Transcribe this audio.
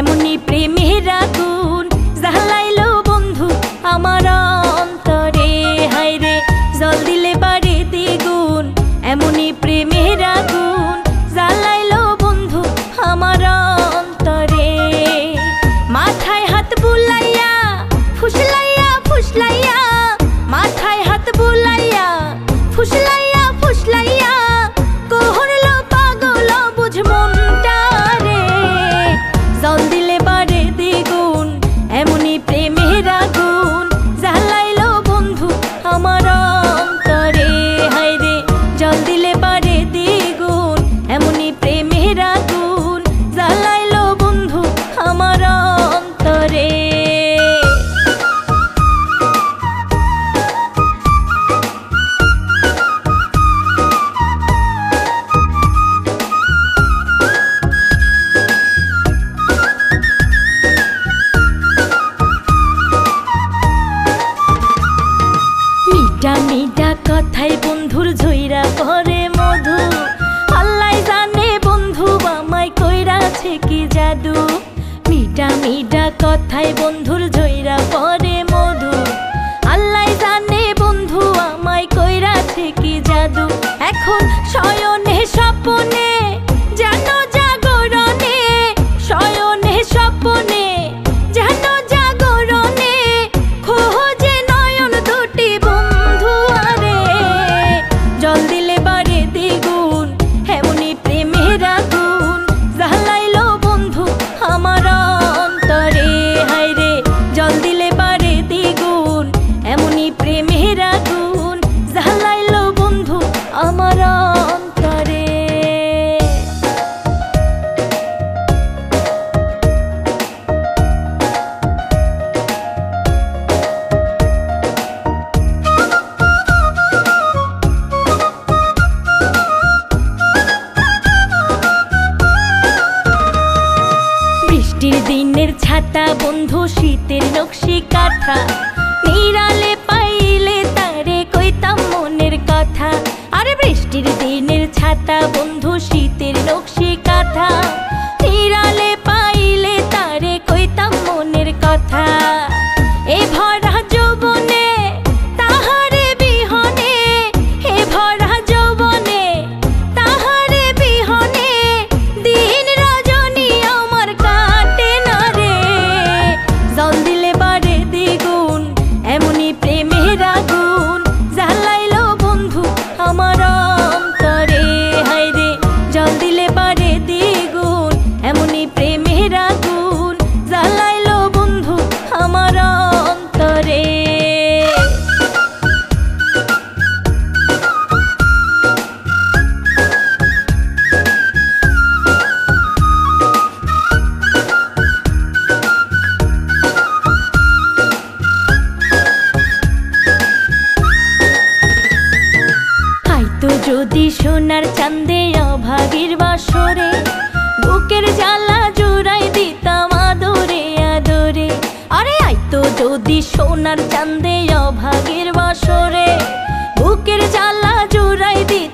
এমনি প্রেমের আগুন জ্বালাইলো বন্ধু আমার অন্তরে। হায়রে জল দিলে বাড়ে দ্বিগুণ, এমনি প্রেমের আগুন জ্বালাইলো বন্ধু আমার অন্তরে। মাথায় হাত বুলাইয়া ফুসলাইয়া ফুসলাইয়া, মাথায় হাত বুলাইয়া ফুসলাইয়া ফুসলাইয়া করলো পাগল বুঝ মনটা রে। জল দিলে বাড়ে দ্বিগুণ, এমনি প্রেমের আগুন জ্বালাইলো বন্ধু আমার অন্তরে। হায়রে জল দিলে বাড়ে দ্বিগুণ, এমনি প্রেমের আগুন জ্বালাইলো বন্ধু আমার অন্তরে। মিঠা মিঠা কথাই বন্ধুর ঝইরা পরে মধু, আল্লাহ জানে বন্ধু আমায় কইরাছে কি জাদু। মিঠা মিঠা কথাই বন্ধুর ঝইরা পরে মধু, আল্লাহ জানে বন্ধু আমায় কইরাছে কি জাদু। এখন শয়নে স্বপনে যেন জাগরণে, শয়নে স্বপনে যেন জাগরণে খোঁজে নয়ন দুটি বন্ধু আরে। জল দিলে বাড়ে দ্বিগুণ, এমনি প্রেমের আগুন জ্বালাইলো বন্ধু আমার অন্তরে। হায়রে জল দিলে বাড়ে দ্বিগুণ, এমনি প্রেমের আগুন জ্বালাইলো বন্ধু আমার অন্তরে। বৃষ্টির দিনের ছাতা বন্ধু শীতের নকশি কাঁথা, নিরালে পাইলে তারে কইতাম মনের কথা। আরে বৃষ্টির দিনের ছাতা বন্ধু শীতের নকশি কাঁথা, নিরালে পাইলে তারে কইতাম মনের কথা। এ ভরা যৌবনে তাহারে বিহনে, এ ভরা যৌবনে তাহারে বিহনে দিন রজনী আমার কাটে না রে। জল দিলে বাড়ে দ্বিগুণ, এমনি প্রেমের আগুন জ্বালাইলো বন্ধু আমার অন্তরে। হায়রে জল দিলে বাড়ে দ্বিগুণ, এমনি প্রেমের আগুন জ্বালাইলো বন্ধু আমার অন্তরে। হয়তো যদি সোনার চাঁদে অভাগীর বাসরে, বুকের জ্বালা জুড়াই দিতাম আদরে আদরে। আরে হয়তো যদি সোনার চাঁদে অভাগীর বাসরে, বুকের জ্বালা জুড়াই দিতাম